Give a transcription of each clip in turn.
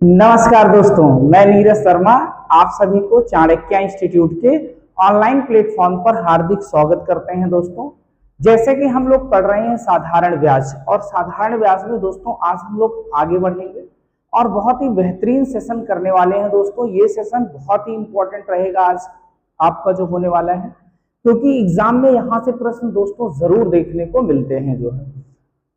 नमस्कार दोस्तों, मैं नीरज शर्मा आप सभी को चाणक्य इंस्टीट्यूट के ऑनलाइन प्लेटफॉर्म पर हार्दिक स्वागत करते हैं। दोस्तों, जैसे कि हम लोग पढ़ रहे हैं साधारण ब्याज, और साधारण ब्याज में दोस्तों आज हम लोग आगे बढ़ेंगे और बहुत ही बेहतरीन सेशन करने वाले हैं। दोस्तों, ये सेशन बहुत ही इंपॉर्टेंट रहेगा आज आपका जो होने वाला है, क्योंकि एग्जाम में यहाँ से प्रश्न दोस्तों जरूर देखने को मिलते हैं। जो है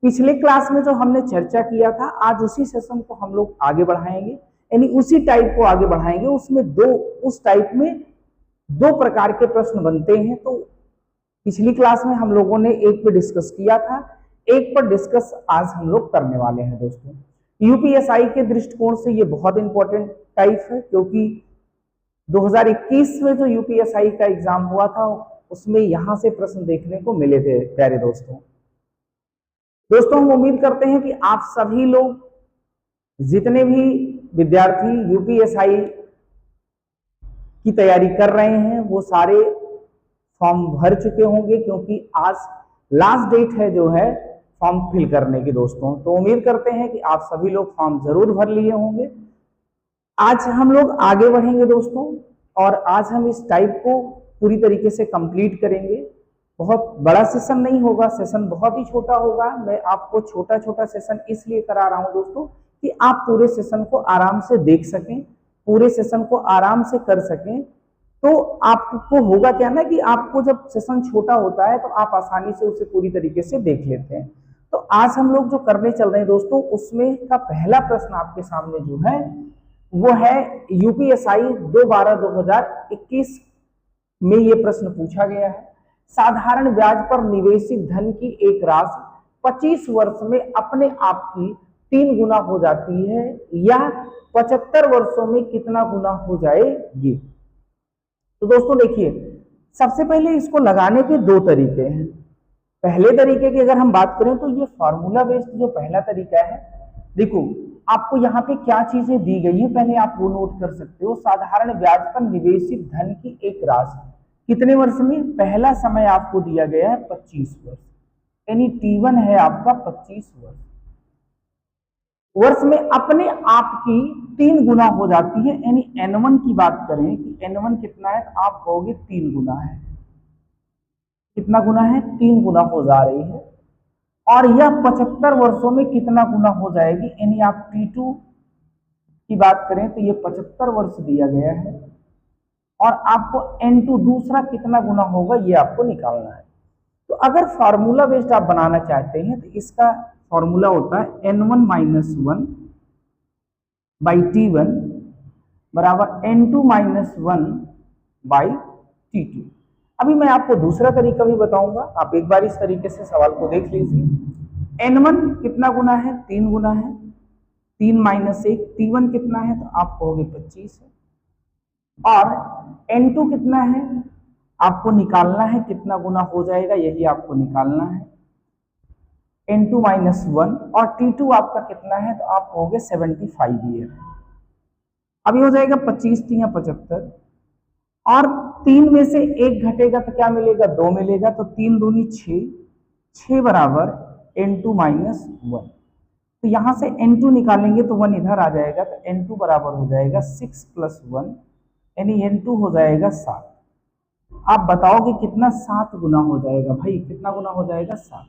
पिछले क्लास में जो हमने चर्चा किया था, आज उसी सेशन को हम लोग आगे बढ़ाएंगे, यानी उसी टाइप को आगे बढ़ाएंगे। उसमें उस टाइप में दो प्रकार के प्रश्न बनते हैं। तो पिछली क्लास में हम लोगों ने एक पे डिस्कस किया था, एक पर डिस्कस आज हम लोग करने वाले हैं। दोस्तों, यूपीएसआई के दृष्टिकोण से ये बहुत इंपॉर्टेंट टाइप है, क्योंकि 2021 में जो यूपीएसआई का एग्जाम हुआ था उसमें यहां से प्रश्न देखने को मिले थे। प्यारे दोस्तों, हम उम्मीद करते हैं कि आप सभी लोग जितने भी विद्यार्थी यूपीएसआई की तैयारी कर रहे हैं वो सारे फॉर्म भर चुके होंगे, क्योंकि आज लास्ट डेट है जो है फॉर्म फिल करने की। दोस्तों, तो उम्मीद करते हैं कि आप सभी लोग फॉर्म जरूर भर लिए होंगे। आज हम लोग आगे बढ़ेंगे दोस्तों, और आज हम इस टाइप को पूरी तरीके से कंप्लीट करेंगे। बहुत बड़ा सेशन नहीं होगा, सेशन बहुत ही छोटा होगा। मैं आपको छोटा छोटा सेशन इसलिए करा रहा हूं दोस्तों कि आप पूरे सेशन को आराम से देख सकें, पूरे सेशन को आराम से कर सकें। तो आपको होगा क्या ना कि आपको जब सेशन छोटा होता है तो आप आसानी से उसे पूरी तरीके से देख लेते हैं। तो आज हम लोग जो करने चल रहे हैं दोस्तों, उसमें का पहला प्रश्न आपके सामने जो है वो है यूपीएसआई 2/12/2021 में ये प्रश्न पूछा गया है। साधारण ब्याज पर निवेशित धन की एक राशि 25 वर्ष में अपने आप की 3 गुना हो जाती है, या 75 वर्षों में कितना गुना हो जाएगी। तो दोस्तों देखिए, सबसे पहले इसको लगाने के दो तरीके हैं। पहले तरीके की अगर हम बात करें तो ये फॉर्मूला बेस्ड जो पहला तरीका है, देखो आपको यहाँ पे क्या चीजें दी गई है पहले आप वो नोट कर सकते हो। साधारण ब्याज पर निवेशित धन की एक राशि कितने वर्ष में, पहला समय आपको दिया गया है 25 वर्ष, यानी T1 है आपका 25 वर्ष में अपने आप की 3 गुना हो जाती है। यानी N1 की बात करें कि N1 कितना है, तो आप कहोगे 3 गुना है। कितना गुना है, 3 गुना हो जा रही है। और यह 75 वर्षों में कितना गुना हो जाएगी, यानी आप T2 की बात करें तो ये 75 वर्ष दिया गया है, और आपको N2 दूसरा कितना गुना होगा ये आपको निकालना है। तो अगर फार्मूला बेस्ड आप बनाना चाहते हैं तो इसका फॉर्मूला होता है N1 माइनस 1 बाई T1 बराबर N2 माइनस 1 बाई T2। अभी मैं आपको दूसरा तरीका भी बताऊंगा, आप एक बार इस तरीके से सवाल को देख लीजिए। N1 कितना गुना है, 3 गुना है, 3 माइनस 1, T1 कितना है तो आप कहोगे 25 है, और N2 कितना है आपको निकालना है, कितना गुना हो जाएगा यही आपको निकालना है, N2 माइनस 1, और T2 आपका कितना है तो आप कहोगे 75 ईयर। अभी हो जाएगा 25 3 75, और 3 में से 1 घटेगा तो क्या मिलेगा, 2 मिलेगा, तो 3 दूनी 6, 6 बराबर N2 माइनस 1। तो यहां से N2 निकालेंगे तो 1 इधर आ जाएगा, तो N2 बराबर हो जाएगा 6 प्लस 1, यानी N2 हो जाएगा 7। आप बताओगे कितना, 7 गुना हो जाएगा। भाई कितना गुना हो जाएगा, 7।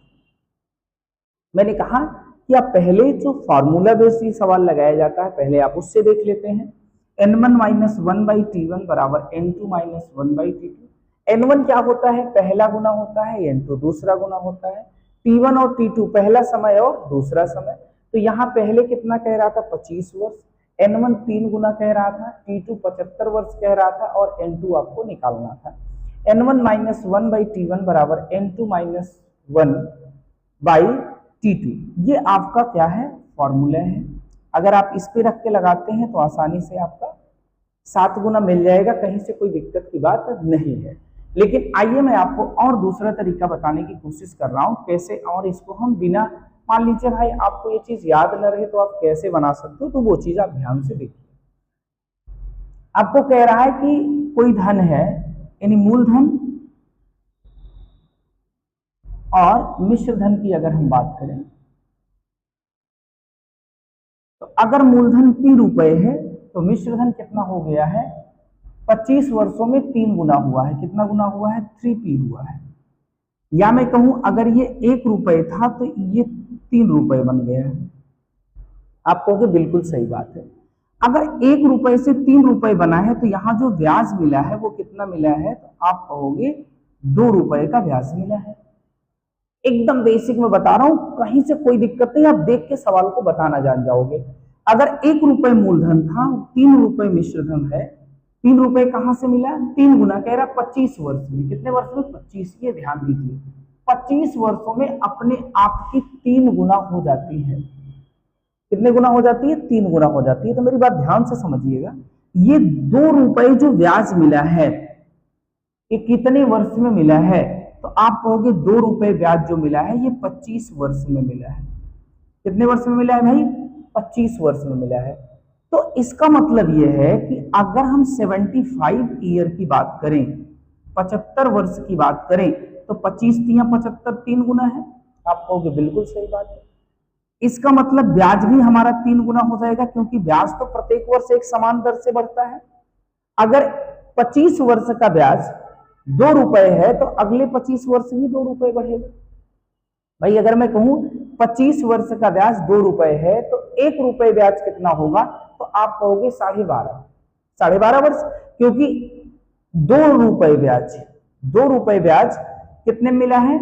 मैंने कहा कि आप पहले जो फॉर्मूला बेस्ड सवाल लगाया जाता है पहले आप उससे देख लेते हैं। N1 माइनस 1 बाई T1 बराबर N2 minus 1 by T2। N1 क्या होता है, पहला गुना होता है, N2 दूसरा गुना होता है, T1 और T2 पहला समय और दूसरा समय। तो यहाँ पहले कितना कह रहा था, 25 वर्ष, N1 3 गुना कह रहा था, T2 75 वर्ष कह रहा था, और N2 आपको निकालना था। N1 माइनस 1 बाई T1 बराबर N2 माइनस 1 बाई T2, ये आपका क्या है, फॉर्मूला है। अगर आप इस पे रख के लगाते हैं तो आसानी से आपका 7 गुना मिल जाएगा, कहीं से कोई दिक्कत की बात नहीं है। लेकिन आइए मैं आपको और दूसरा तरीका बताने की कोशिश कर रहा हूं कैसे, और इसको हम बिना, मान लीजिए भाई आपको ये चीज याद न रहे तो आप कैसे बना सकते हो, तो वो चीज आप ध्यान से देखिए। आपको कह रहा है कि कोई धन है, यानी मूलधन और मिश्र धन की अगर हम बात करें तो अगर मूलधन P रुपए है तो मिश्रधन कितना हो गया है, 25 वर्षों में 3 गुना हुआ है। कितना गुना हुआ है, 3P हुआ है। या मैं कहूं अगर ये 1 रुपए था तो ये 3 रुपए बन गया है। आप कहोगे बिल्कुल सही बात है। अगर 1 रुपए से 3 रुपए बना है तो यहाँ जो ब्याज मिला है वो कितना मिला है, तो आप कहोगे 2 रुपए का ब्याज मिला है। एकदम बेसिक में बता रहा हूं, कहीं से कोई दिक्कत नहीं, आप देख के सवाल को बताना जान जाओगे। अगर 1 रुपए मूलधन था, 3 रुपए मिश्रधन है, 3 रुपए कहां से मिला, 3 गुना कह रहा 25 वर्ष में। कितने वर्ष में, 25। ये ध्यान दीजिए, 25 वर्षों में अपने आप की 3 गुना हो जाती है। कितने गुना हो जाती है, 3 गुना हो जाती है। तो मेरी बात ध्यान से समझिएगा, ये 2 रुपए जो ब्याज मिला है ये कितने वर्ष में मिला है, तो आप कहोगे 2 रुपए ब्याज जो मिला है ये 25 वर्ष में मिला है। कितने वर्ष में मिला है भाई, 25 वर्ष में मिला है। तो इसका मतलब यह है कि अगर हम 75 ईयर की बात करें, 75 वर्ष की बात करें, तो 25 तिया 75, 3 गुना है। आप कहोगे बिल्कुल सही बात है। इसका मतलब ब्याज भी हमारा 3 गुना हो जाएगा, क्योंकि ब्याज तो प्रत्येक वर्ष एक समान दर से बढ़ता है। अगर 25 वर्ष का ब्याज 2 रुपए है तो अगले 25 वर्ष भी 2 रुपए बढ़ेगा। भाई अगर मैं कहूं 25 वर्ष का ब्याज 2 रुपए है तो 1 रुपए ब्याज कितना होगा, तो आप कहोगे 12.5 वर्ष, क्योंकि 2 रुपए ब्याज, 2 रुपए ब्याज कितने मिला है,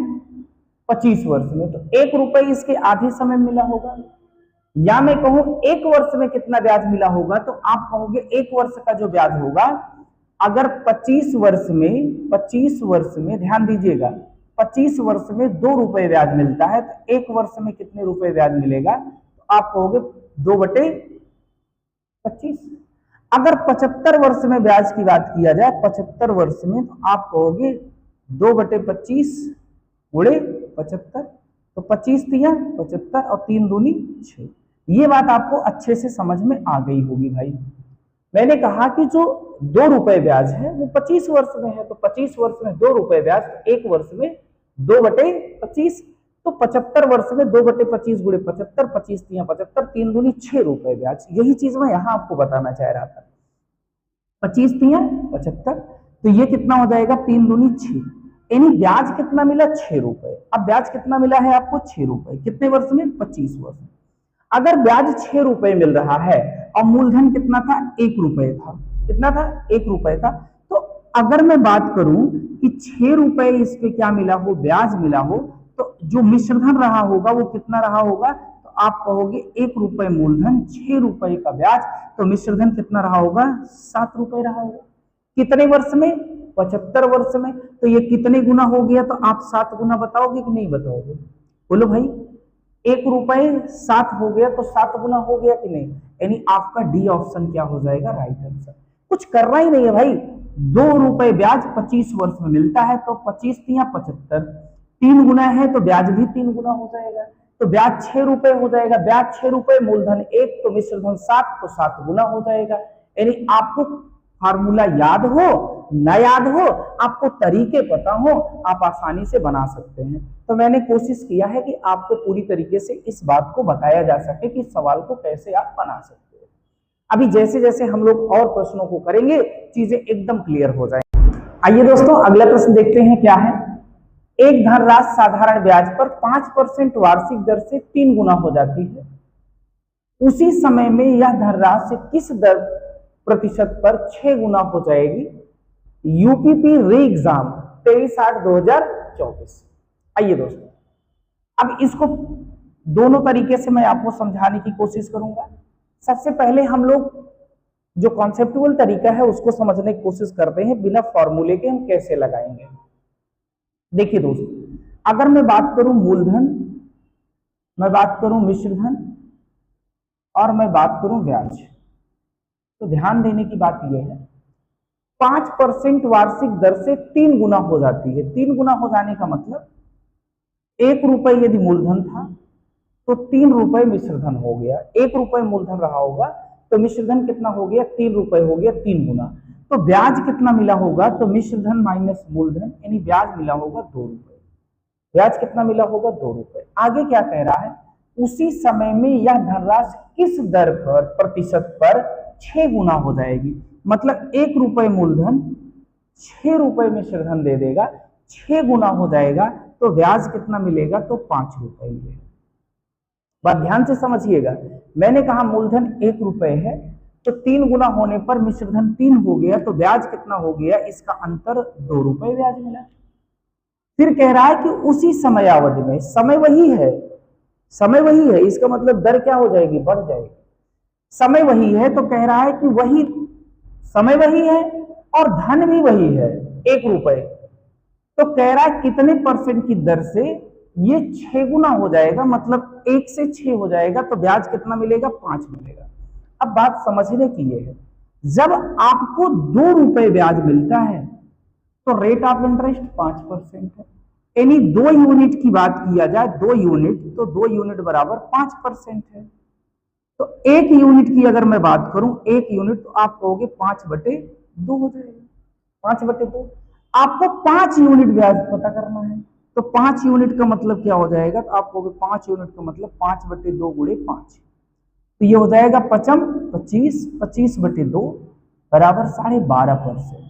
25 वर्ष में, तो 1 रुपए इसके आधे समय मिला होगा। या मैं कहूं 1 वर्ष में कितना ब्याज मिला होगा, तो आप कहोगे 1 वर्ष का जो ब्याज होगा, अगर 25 वर्ष में ध्यान दीजिएगा, 25 वर्ष में 2 रुपए ब्याज मिलता है, तो 1 वर्ष में कितने रुपए ब्याज मिलेगा, तो आप कहोगे 2/25। अगर 75 वर्ष में ब्याज की बात किया जाए, 75 वर्ष में, तो आप कहोगे 2/25 गुणे 75, तो 25 तिया 75 और 3 दूनी 6। ये बात आपको अच्छे से समझ में आ गई होगी भाई। मैंने कहा कि जो 2 रुपए ब्याज है वो 25 वर्ष में है, तो 25 वर्ष में 2 रुपए ब्याज, 1 वर्ष में 2/25, तो 75 वर्ष में 2/25 गुणे 75, 25 तिया 75, 3 दूनी 6 रुपए ब्याज। यही चीज मैं यहाँ आपको बताना चाह रहा था। 25 तिया 75, तो ये कितना हो जाएगा, 3 दूनी 6, यानी ब्याज कितना मिला, 6 रुपए। अब ब्याज कितना मिला है आपको, 6 रुपए। कितने वर्ष में, 25 वर्ष में। अगर ब्याज 6 रुपए मिल रहा है और मूलधन कितना था, 1 रुपए था। कितना था, 1 रुपए था। तो अगर मैं बात करूं कि 6 रुपए इस पे क्या मिला हो, ब्याज मिला हो, तो जो मिश्रधन रहा होगा वो कितना रहा होगा, तो आप कहोगे 1 रुपए मूलधन, 6 रुपए का ब्याज, तो मिश्रधन कितना रहा होगा, 7 रुपए रहा होगा। कितने वर्ष में, 75 वर्ष में। तो ये कितने गुना हो गया, तो आप 7 गुना बताओगे कि नहीं बताओगे, बोलो भाई। 1 रुपए 7 हो गया तो 7 गुना हो गया कि नहीं, यानी आपका डी ऑप्शन क्या हो जाएगा, राइट आंसर। कुछ करना ही नहीं है भाई। 2 रुपए ब्याज 25 वर्ष में मिलता है, तो 25 तिया 75, 3 गुना है तो ब्याज भी 3 गुना हो जाएगा, तो ब्याज 6 रुपए हो जाएगा। ब्याज 6 रुपए, मूलधन 1, तो मिश्रधन 7, तो 7 गुना हो जाएगा। यानी आपको फार्मूला याद हो न याद हो, आपको तरीके पता हो, आप आसानी से बना सकते हैं। तो मैंने कोशिश किया है कि आपको पूरी तरीके से इस बात को बताया जा सके कि सवाल को कैसे आप बना सकते हैं। अभी जैसे जैसे हम लोग और प्रश्नों को करेंगे चीजें एकदम क्लियर हो जाएंगी। आइए दोस्तों अगला प्रश्न देखते हैं क्या है। एक धनराशि साधारण ब्याज पर 5% वार्षिक दर से 3 गुना हो जाती है, उसी समय में यह धनराशि किस दर प्रतिशत पर 6 गुना हो जाएगी। यूपीपी री एग्जाम 23/8/2024। आइए दोस्तों अब इसको दोनों तरीके से मैं आपको समझाने की कोशिश करूंगा। सबसे पहले हम लोग जो कॉन्सेप्टुअल तरीका है उसको समझने की कोशिश करते हैं, बिना फॉर्मूले के हम कैसे लगाएंगे। देखिए दोस्तों, अगर मैं बात करूं मूलधन, मैं बात करूं मिश्रधन और मैं बात करूं ब्याज, तो ध्यान देने की बात यह है 5% वार्षिक दर से 3 गुना हो जाती है। 3 गुना हो जाने का मतलब 1 रुपए यदि मूलधन था तो 3 रुपए मिश्रधन हो गया। 1 रुपए मूलधन रहा होगा तो मिश्रधन कितना हो गया, 3 रुपए हो गया, 3 गुना। तो ब्याज कितना मिला होगा, तो मिश्रधन माइनस मूलधन, यानी ब्याज मिला होगा 2 रुपए। ब्याज कितना मिला होगा, 2 रुपए। आगे क्या कह रहा है, उसी समय में यह धनराशि किस दर पर प्रतिशत पर 6 गुना हो जाएगी। मतलब 1 रुपए मूलधन 6 रुपए में मूलधन दे देगा, 6 गुना हो जाएगा तो ब्याज कितना मिलेगा, तो 5 रुपए मिलेगा। बात ध्यान से समझिएगा, मैंने कहा मूलधन 1 रुपए है तो 3 गुना होने पर मिश्रधन 3 हो गया, तो ब्याज कितना हो गया, इसका अंतर 2 रुपए ब्याज मिला। फिर कह रहा है कि उसी समय अवधि में, समय वही है, समय वही है, इसका मतलब दर क्या हो जाएगी, बढ़ जाएगी। समय वही है तो कह रहा है कि वही समय वही है और धन भी वही है 1 रुपए, तो कह रहा है कितने परसेंट की दर से ये 6 गुना हो जाएगा, मतलब 1 से 6 हो जाएगा, तो ब्याज कितना मिलेगा, 5 मिलेगा। अब बात समझने की ये है, जब आपको 2 रुपए ब्याज मिलता है तो रेट ऑफ इंटरेस्ट 5% है, यानी 2 यूनिट की बात किया जाए, 2 यूनिट, तो 2 यूनिट बराबर 5% है। तो 1 यूनिट की अगर मैं बात करूं, 1 यूनिट, तो आप कहोगे 5/2 हो जाएगा, 5/2। आपको 5 यूनिट ब्याज पता करना है, तो 5 यूनिट का मतलब क्या हो जाएगा, तो आप कहोगे 5 यूनिट का मतलब 5/2 गुणे 5, तो ये हो जाएगा 25, 25/2 बराबर 12.5%।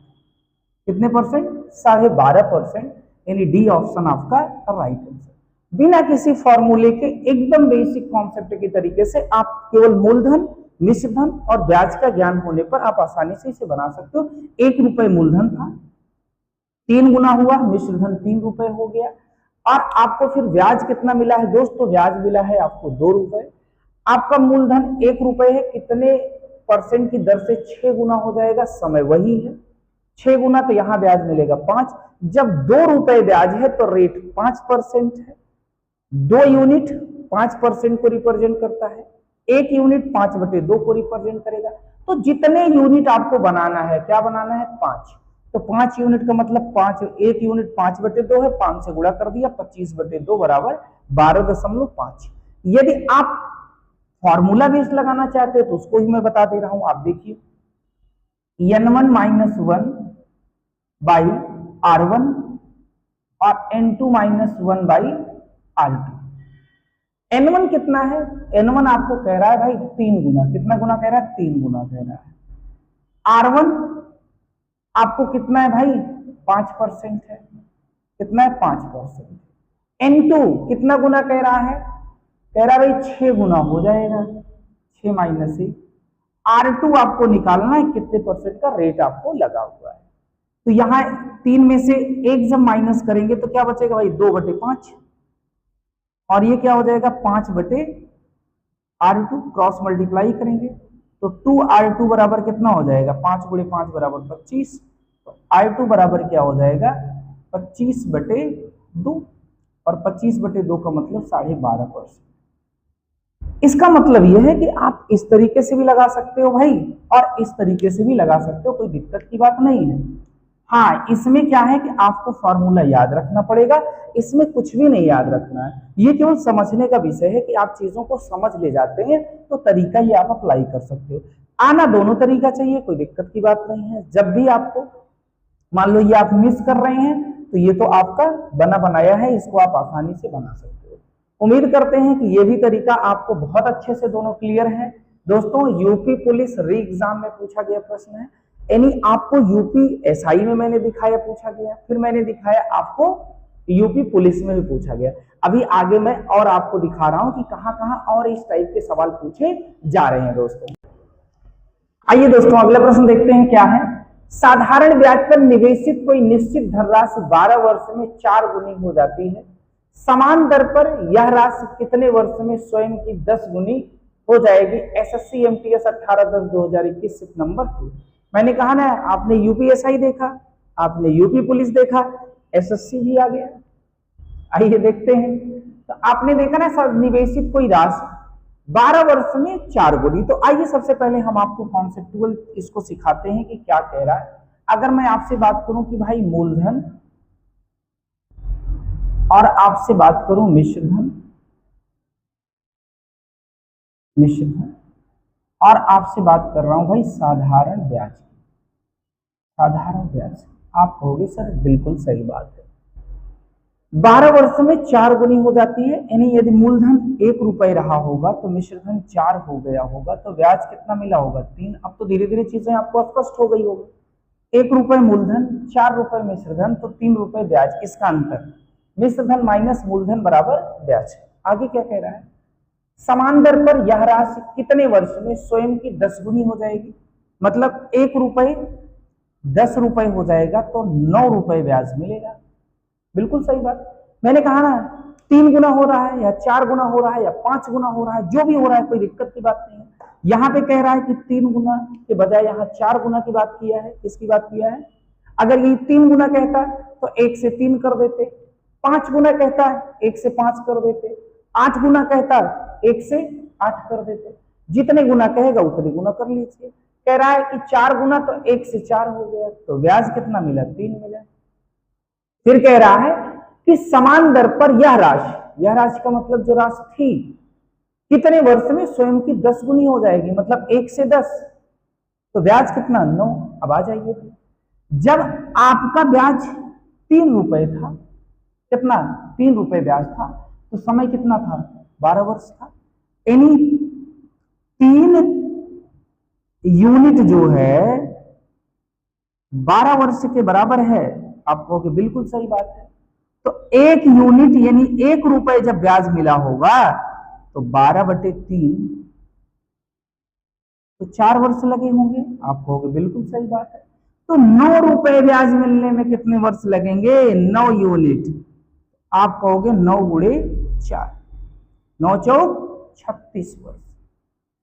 कितने परसेंट, 12.5%, यानी डी ऑप्शन आपका राइट आंसर। बिना किसी फॉर्मूले के एकदम बेसिक कॉन्सेप्ट के तरीके से आप केवल मूलधन, मिश्रधन और ब्याज का ज्ञान होने पर आप आसानी से इसे बना सकते हो। 1 रुपए मूलधन था, 3 गुना हुआ, मिश्रधन 3 रुपए हो गया, और आपको फिर ब्याज कितना मिला है दोस्तों, ब्याज मिला है आपको 2 रुपए। आपका मूलधन 1 रुपए है, कितने परसेंट की दर से 6 गुना हो जाएगा, समय वही है 6 गुना, तो यहां ब्याज मिलेगा 5। जब 2 रुपए ब्याज है तो रेट 5% है, 2 यूनिट 5% को रिप्रेजेंट करता है, 1 यूनिट 5/2 को रिप्रेजेंट करेगा। तो जितने यूनिट आपको बनाना है, क्या बनाना है, 5, तो 5 यूनिट का मतलब 5, 1 यूनिट 5/2 है, 5 से गुणा कर दिया, 25/2 बराबर 12.5। यदि आप फॉर्मूला बेस लगाना चाहते हैं तो उसको ही मैं बता दे रहा हूं, आप देखिए, n1 - 1 बाई R1 और n2 - 1 बाई R2। n1 कितना है, n1 आपको कह रहा है भाई 3 गुना, कितना गुना कह रहा है, 3 गुना कह रहा है। R1 आपको कितना है भाई, 5% है, कितना है, 5%। n2 कितना गुना कह रहा है, कह रहा है भाई 6 गुना हो जाएगा, 6 - 1। R2 आपको निकालना है, कितने परसेंट का रेट आपको लगा हुआ है। तो यहां 3 में से 1 जब माइनस करेंगे तो क्या बचेगा भाई, 2/5, और ये क्या हो जाएगा, 5/R2, क्रॉस मल्टीप्लाई करेंगे तो 2R2 बराबर कितना हो जाएगा, 5 × 5 बराबर 25, तो R2 बराबर क्या हो जाएगा, 25/2, और 25/2 का मतलब 12.5%। इसका मतलब यह है कि आप इस तरीके से भी लगा सकते हो भाई, और इस तरीके से भी लगा सकते हो, कोई दिक्कत की बात नहीं है। हाँ, इसमें क्या है कि आपको फॉर्मूला याद रखना पड़ेगा, इसमें कुछ भी नहीं याद रखना है, ये केवल समझने का विषय है कि आप चीजों को समझ ले जाते हैं तो तरीका ये आप अप्लाई कर सकते हो। आना दोनों तरीका चाहिए, कोई दिक्कत की बात नहीं है। जब भी आपको मान लो ये आप मिस कर रहे हैं तो ये तो आपका बना बनाया है, इसको आप आसानी से बना सकते हो। उम्मीद करते हैं कि ये भी तरीका आपको बहुत अच्छे से दोनों क्लियर है। दोस्तों, यूपी पुलिस री एग्जाम में पूछा गया प्रश्न है, यानी आपको यूपी एसआई में मैंने दिखाया पूछा गया, फिर मैंने दिखाया आपको यूपी पुलिस में भी पूछा गया। अभी आगे मैं और आपको दिखा रहा हूं कि कहां कहां और इस टाइप के सवाल पूछे जा रहे हैं। दोस्तों आइए दोस्तों अगला प्रश्न देखते हैं क्या है। साधारण ब्याज पर निवेशित कोई निश्चित धनराशि 12 वर्ष में 4 गुनी हो जाती है, समान दर पर यह राशि कितने वर्ष में स्वयं की 10 गुनी हो जाएगी। एसएससी एमटीएस 18/10/2021 सिर्फ नंबर 2। मैंने कहा ना, आपने यूपीएसआई देखा, आपने यूपी पुलिस देखा, एसएससी भी आ गया। आइए देखते हैं। तो आपने देखा ना, निवेशित कोई राशि 12 वर्ष में 4 गुनी। तो आइए सबसे पहले हम आपको कॉन्सेप्चुअल इसको सिखाते हैं कि क्या कह रहा है। अगर मैं आपसे बात करूं कि भाई मूलधन, और आपसे बात करूं मिश्रधन, और आपसे बात कर रहा हूं भाई साधारण ब्याज, साधारण ब्याज, आप कहोगे सर बिल्कुल सही बात है। 12 वर्ष में 4 गुनी हो जाती है, यानी यदि मूलधन 1 रुपए रहा होगा तो मिश्रधन 4 हो गया होगा, तो ब्याज कितना मिला होगा 3। अब तो धीरे धीरे चीजें आपको स्पष्ट हो गई होगी। 1 रुपए मूलधन, 4 रुपए मिश्रधन, तो 3 रुपए ब्याज। इसका अंतर मिश्रधन माइनस मूलधन बराबर ब्याज। आगे क्या कह रहा है, समान दर पर यह राशि कितने वर्ष में स्वयं की 10 गुनी हो जाएगी। मतलब 1 रुपए 10 रुपए हो जाएगा तो 9 रुपए ब्याज मिलेगा। बिल्कुल सही बात। मैंने कहा ना 3 गुना हो रहा है या 4 गुना हो रहा है या 5 गुना हो रहा है, जो भी हो रहा है कोई दिक्कत की बात नहीं है। यहाँ पे कह रहा है कि 3 गुना के बजाय यहाँ 4 गुना की बात किया है। किसकी बात किया है? अगर ये 3 गुना कहता तो 1 से 3 कर देते, 5 गुना कहता है 1 से 5 कर देते, 8 गुना कहता है 1 से 8 कर देते। जितने गुना कहेगा उतने गुना कर लीजिए। कह रहा है कि 4 गुना तो 1 से 4 हो गया, तो ब्याज कितना मिला 3 मिला। फिर कह रहा है कि समान दर पर यह राशि का मतलब जो राशि थी कितने वर्ष में स्वयं की 10 गुनी हो जाएगी, मतलब 1 से 10, तो ब्याज कितना 9। अब आ जाइए, जब आपका ब्याज 3 रुपए था, कितना 3 रुपए ब्याज था, तो समय कितना था 12 वर्ष था, यानी 3 यूनिट जो है 12 वर्ष के बराबर है। आप कहोगे बिल्कुल सही बात है। तो 1 यूनिट यानी 1 रुपए जब ब्याज मिला होगा तो 12/3 तो 4 वर्ष लगे होंगे। आप कहोगे बिल्कुल सही बात है। तो 9 रुपए ब्याज मिलने में कितने वर्ष लगेंगे 9 यूनिट। आप कहोगे 9 गुणे 4, 9 चौक 36 वर्ष,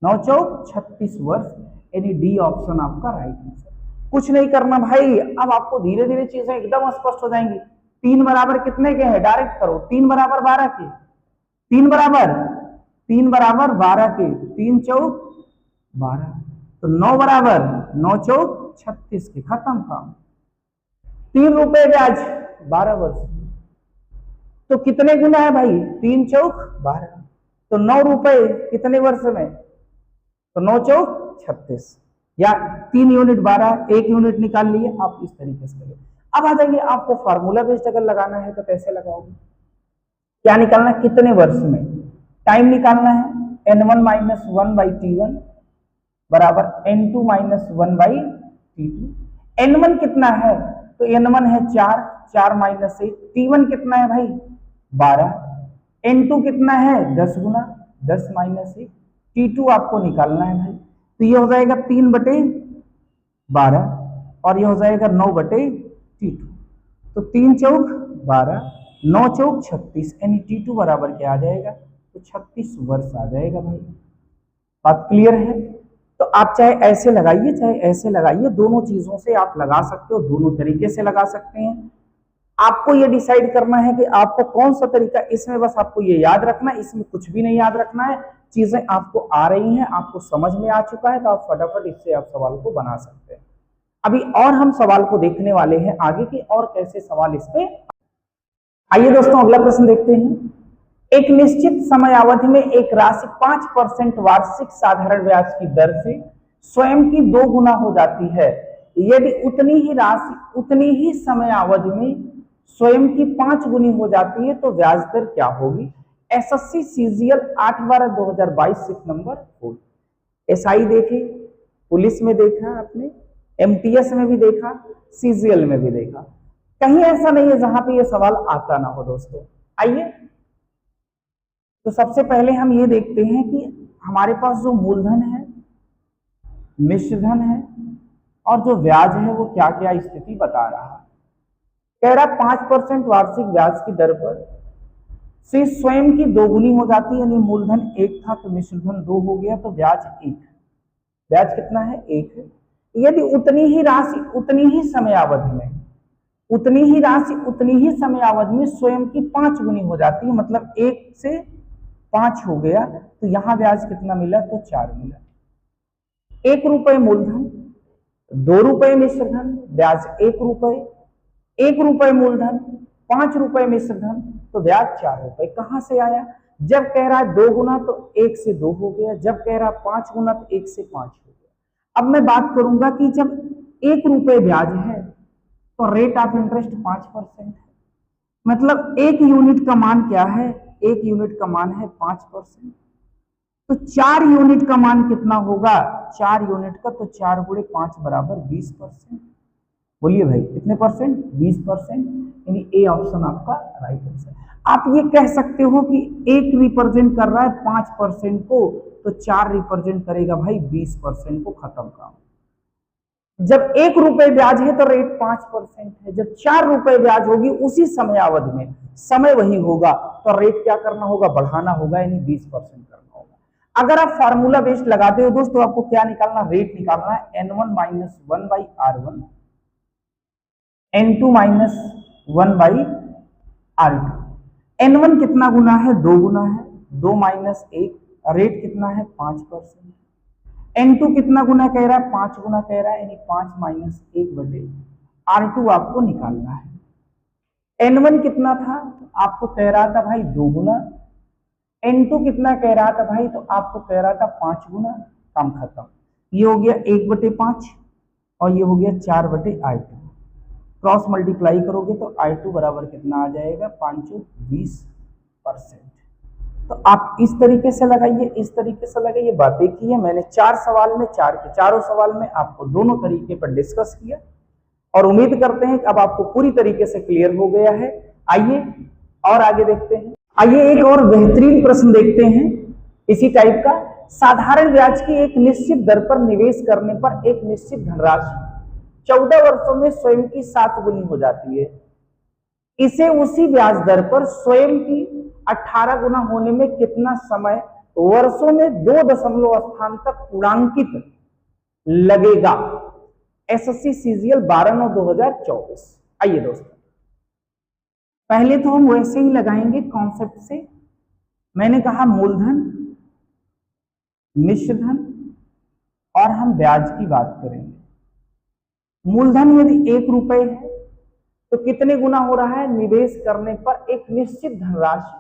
9 चौक 36 वर्ष, यानी डी ऑप्शन आपका राइट आंसर। कुछ नहीं करना भाई, अब आपको धीरे धीरे चीजें एकदम स्पष्ट हो जाएंगी। 3 बराबर कितने के हैं डायरेक्ट करो, 3 बराबर 12 के, 3 बराबर 12 के, 3 चौक 12, तो 9 बराबर 9 चौक 36 के, खत्म काम। 3 रुपए ब्याज 12 वर्ष, तो कितने गुना है भाई 3 चौक 12, तो 9 रुपए कितने वर्ष में, तो 9 चौक 36, या 3 यूनिट 12, 1 यूनिट निकाल लिए आप। इस तरीके से करिए। अब आ जाइए, आपको फार्मूला बेस्ड अगर लगाना है तो कैसे लगाओगे, क्या निकालना है कितने वर्ष में, टाइम निकालना है n1 माइनस 1/t1 बराबर n2 माइनस 1/t2। n1 कितना है, तो n1 है 4, 4 माइनस 1, t1 कितना है भाई 12, n2 कितना है 10 गुना 10 माइनस 1, t2 आपको निकालना है भाई। तो ये हो जाएगा 3/12 और ये हो जाएगा 9/t2, तो 3 चौक 12, 9 चौक 36, यानी t2 बराबर क्या आ जाएगा, तो 36 वर्ष आ जाएगा भाई। बात क्लियर है? तो आप चाहे ऐसे लगाइए चाहे ऐसे लगाइए, दोनों चीजों से आप लगा सकते हो, दोनों तरीके से लगा सकते हैं। आपको ये डिसाइड करना है कि आपको कौन सा तरीका, इसमें बस आपको ये याद रखना है, इसमें कुछ भी नहीं याद रखना है, चीजें आपको आ रही हैं, आपको समझ में आ चुका है, तो आप फटाफट इससे आप सवाल को बना सकते हैं। अभी और हम सवाल को देखने वाले हैं आगे की, और कैसे सवाल इस पे। आइए दोस्तों अगला प्रश्न देखते हैं। एक निश्चित समयावधि में एक राशि 5% वार्षिक साधारण ब्याज की दर से स्वयं की 2 गुना हो जाती है, यदि उतनी ही राशि उतनी ही समयावधि में स्वयं की 5 गुनी हो जाती है तो ब्याज दर क्या होगी। SSC CGL 8/12/2022 six number 4। SI देखे, पुलिस में देखा आपने, एमटीएस में भी देखा, सीजीएल में भी देखा, कहीं ऐसा नहीं है जहां पे ये सवाल आता ना हो दोस्तों। आइए, तो सबसे पहले हम ये देखते हैं कि हमारे पास जो मूलधन है, मिश्रधन है और जो ब्याज है वो क्या क्या स्थिति बता रहा है। कह रहा 5% वार्षिक ब्याज की दर पर से स्वयं की 2 गुनी हो जाती है, यानी मूलधन 1 था तो मिश्रधन 2 हो गया, तो ब्याज 1, ब्याज कितना है 1 है। यदि उतनी ही राशि उतनी ही समयावधि में, उतनी ही राशि उतनी ही समयावधि में स्वयं की 5 गुनी हो जाती है, मतलब 1 से 5 हो गया, तो यहां ब्याज कितना मिला, तो 4 मिला। 1 रुपए मूलधन, 2 रुपए मिश्रधन, ब्याज 1 रुपए, 1 रुपए मूलधन, 5 रुपए मिश्रधन, तो ब्याज 4 रुपए। कहां से आया, जब कह रहा है 2 गुना तो 1 से 2 हो गया, जब कह रहा है 5 गुना तो 1 से 5 हो गया। अब मैं बात करूंगा कि जब 1 रुपए ब्याज है तो रेट ऑफ इंटरेस्ट 5% है, मतलब एक यूनिट का मान क्या है, एक यूनिट का मान है 5%। तो 4 यूनिट का मान कितना होगा, 4 यूनिट का, तो 4 गुणे 5 बराबर 20%। बोलिए भाई कितने परसेंट, 20%। यानी ए ऑप्शन आपका राइट आंसर। आप ये कह सकते हो कि एक रिप्रेजेंट कर रहा है 5% को, तो 4 रिप्रेजेंट करेगा भाई 20% को। खत्म काम। जब 1 रुपए ब्याज है तो रेट 5% है, जब 4 रुपए ब्याज होगी उसी समयावधि में, समय वही होगा, तो रेट क्या करना होगा, बढ़ाना होगा, यानी 20% करना होगा। अगर आप फार्मूला बेस्ड लगाते हो दोस्तों, आपको क्या निकालना, रेट निकालना है N1 minus 1 by R1, N2 minus 1 by R2। N1 कितना गुना है, 2 गुना है, 2 माइनस 1, रेट कितना है 5%। N2 कितना गुना कह रहा है, 5 गुना कह रहा है, यानी 5 माइनस 1 बटे R2 आपको निकालना है। N1 कितना था, आपको कह रहा था भाई 2 गुना, N2 कितना कह रहा था भाई, तो आपको कह रहा था 5 गुना। काम खत्म। ये हो गया 1 बटे 5 और ये हो गया 4 बटे I2। क्रॉस मल्टीप्लाई करोगे तो I2 बराबर कितना आ जाएगा, 520%। तो आप इस तरीके से लगाइए, इस तरीके से लगाइए। बातें की है मैंने 4 सवाल में, 4 के चारों सवाल में आपको दोनों तरीके पर डिस्कस किया, और उम्मीद करते हैं कि अब आपको पूरी तरीके से क्लियर हो गया है। आइए और आगे देखते हैं। आइए एक और बेहतरीन प्रश्न देखते हैं इसी टाइप का। साधारण ब्याज की एक निश्चित दर पर निवेश करने पर एक निश्चित धनराशि 14 वर्षों में स्वयं की 7 गुनी हो जाती है। इसे उसी ब्याज दर पर स्वयं की 18 गुना होने में कितना समय, वर्षों में 2 दशमलव स्थान तक पूर्णांकित लगेगा। SSC CGL 12/9/2024। आइए दोस्तों, पहले तो हम वैसे ही लगाएंगे कॉन्सेप्ट से। मैंने कहा मूलधन, मिश्रधन और हम ब्याज की बात करेंगे। मूलधन यदि 1 रुपए है तो कितने गुना हो रहा है, निवेश करने पर एक निश्चित धनराशि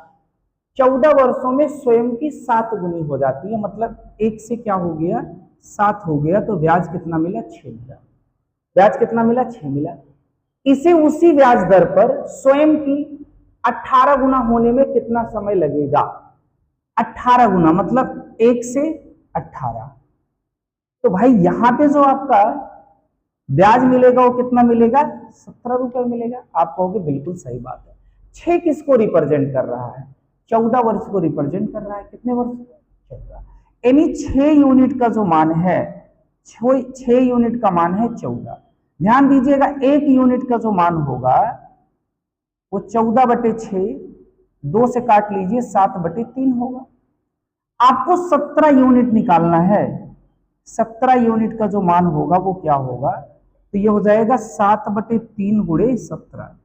14 वर्षों में स्वयं की 7 गुनी हो जाती है। मतलब 1 से क्या हो गया, 7 हो गया, तो ब्याज कितना मिला, 6 मिला। ब्याज कितना मिला, 6 मिला। इसे उसी ब्याज दर पर स्वयं की 18 गुना होने में कितना समय लगेगा। 18 गुना मतलब 1 से 18। तो भाई यहां पे जो आपका ब्याज मिलेगा वो कितना मिलेगा, 17 रुपए मिलेगा। आप कहोगे बिल्कुल सही बात है। 6 किसको रिप्रेजेंट कर रहा है, 14 वर्ष को रिप्रेजेंट कर रहा है। कितने वर्ष, 14। यानी 6 यूनिट का जो मान है, 6 यूनिट का मान है 14। ध्यान दीजिएगा, 1 यूनिट का जो मान होगा वो 14 बटे 6, 2 से काट लीजिए, 7 बटे 3 होगा। आपको 17 यूनिट निकालना है। 17 यूनिट का जो मान होगा वो क्या होगा, तो ये हो जाएगा 7 बटे 3 गुणे 17।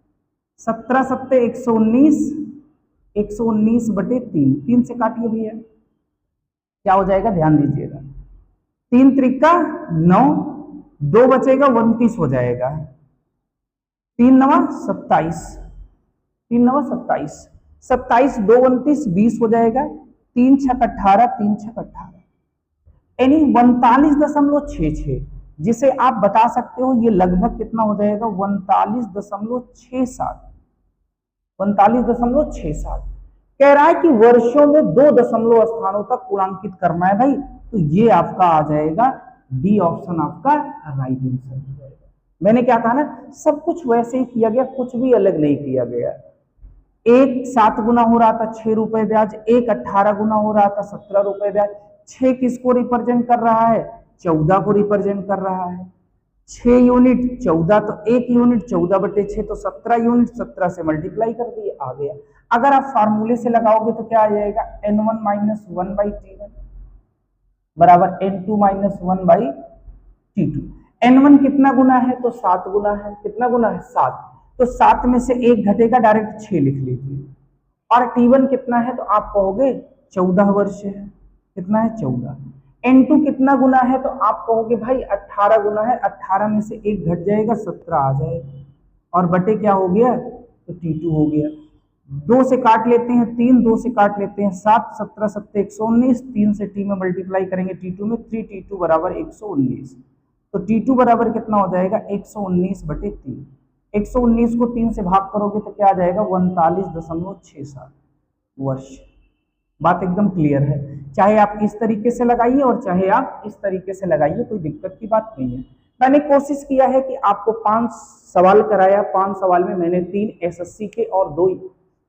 17 सत्ते 119, 119 बटे 3, 3 से काटिए भैया, क्या हो जाएगा, ध्यान दीजिएगा। 3 त्रिका 9, 2 बचेगा 29 हो जाएगा। 3 नवा 27, 3 नवा 27, 27 2 29 20 हो जाएगा। 3 छक 18, 3 छक 18, यानी 39.66, जिसे आप बता सकते हो ये लगभग कितना हो जाएगा, 39.67, 39.67। कह रहा है कि वर्षों में 2 दशमलव स्थानों तक पूर्णांकित करना है भाई, तो ये आपका आ जाएगा डी ऑप्शन आपका राइट आंसर हो जाएगा। मैंने क्या कहा ना, सब कुछ वैसे ही किया गया, कुछ भी अलग नहीं किया गया। 1 7 गुना हो रहा था 6 रुपए ब्याज, 1 18 गुना हो रहा था 17 रुपए ब्याज। 6 किसको रिप्रेजेंट कर रहा है, 14 को रिप्रेजेंट कर रहा है। 6 यूनिट 14, तो 1 यूनिट 14 बटे 6, तो 17 यूनिट, 17 से मल्टीप्लाई कर दिए, आ गया। अगर आप फार्मूले से लगाओगे तो क्या आ जाएगा, N1 माइनस 1 बाई T1 बराबर N2 minus 1 by T2। N1 कितना गुना है, तो 7 गुना है। कितना गुना है, 7। तो 7 में से 1 घटेगा, डायरेक्ट 6 लिख लीजिए। और T1 कितना है, तो आप कहोगे 14 वर्ष है। कितना है, 14। N2 कितना गुना है, तो आप कहोगे भाई 18 गुना है। 18 में से 1 घट जाएगा, 17 आ जाएगा, और बटे क्या हो गया, तो T2 हो गया। 2 से काट लेते हैं 3, 2 से काट लेते हैं 7, 17 सत्ते 119, 3 से T में मल्टीप्लाई करेंगे T2 में, 3 T2 बराबर 119। तो T2 बराबर कितना हो जाएगा, 119 बटे 3। 119 को 3 से भाग करोगे तो क्या आ जाएगा 39.67 वर्ष। बात एकदम क्लियर है। चाहे आप इस तरीके से लगाइए और चाहे आप इस तरीके से लगाइए, कोई दिक्कत की बात नहीं है। मैंने कोशिश किया है कि आपको 5 सवाल कराया, 5 सवाल में मैंने 3 एसएससी के और 2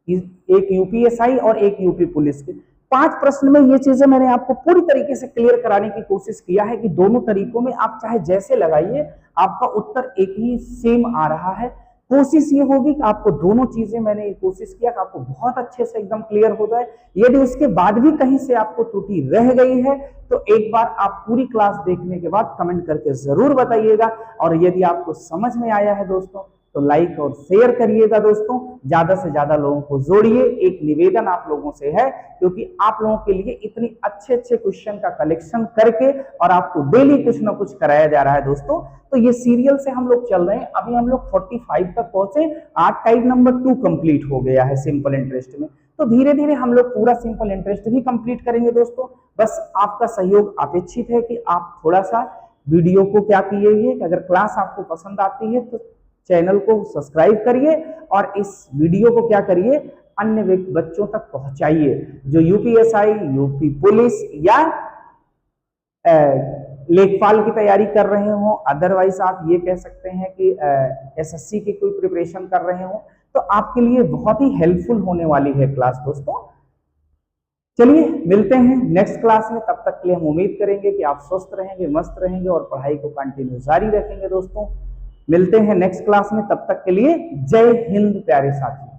एक यूपीएसआई और एक यूपी पुलिस के। 5 प्रश्न में ये चीजें मैंने आपको पूरी तरीके से क्लियर कराने की कोशिश किया है कि दोनों तरीकों में आप चाहे जैसे लगाइए आपका उत्तर एक ही सेम आ रहा है। कोशिश ये होगी कि आपको दोनों चीजें, मैंने कोशिश किया कि आपको बहुत अच्छे से एकदम क्लियर हो जाए। यदि उसके बाद भी कहीं से आपको त्रुटि रह गई है तो एक बार आप पूरी क्लास देखने के बाद कमेंट करके जरूर बताइएगा। और यदि आपको समझ में आया है दोस्तों तो लाइक और शेयर करिएगा दोस्तों, ज्यादा से ज्यादा लोगों को जोड़िए। एक निवेदन आप लोगों से है, क्योंकि आप लोगों के लिए इतनी अच्छे क्वेश्चन का कलेक्शन करके और आपको डेली कुछ ना कुछ कराया जा रहा है दोस्तों। तो ये सीरियल से हम लोग चल रहे हैं, अभी हम लोग 45 तक पहुंचे। आज टाइप नंबर 2 कंप्लीट हो गया है सिंपल इंटरेस्ट में, तो धीरे धीरे हम लोग पूरा सिंपल इंटरेस्ट भी कंप्लीट करेंगे दोस्तों। बस आपका सहयोग अपेक्षित है कि आप थोड़ा सा वीडियो को क्या कीजिए, अगर क्लास आपको पसंद आती है तो चैनल को सब्सक्राइब करिए और इस वीडियो को क्या करिए, अन्य बच्चों तक पहुंचाइए जो यूपीएसआई, यूपी पुलिस या लेखपाल की तैयारी कर रहे हो। अदरवाइज आप ये कह सकते हैं कि एसएससी की कोई प्रिपरेशन कर रहे हो, तो आपके लिए बहुत ही हेल्पफुल होने वाली है क्लास दोस्तों। चलिए मिलते हैं नेक्स्ट क्लास में, तब तक के लिए हम उम्मीद करेंगे कि आप स्वस्थ रहेंगे, मस्त रहेंगे और पढ़ाई को कंटिन्यू जारी रखेंगे दोस्तों। मिलते हैं नेक्स्ट क्लास में, तब तक के लिए जय हिंद प्यारे साथी।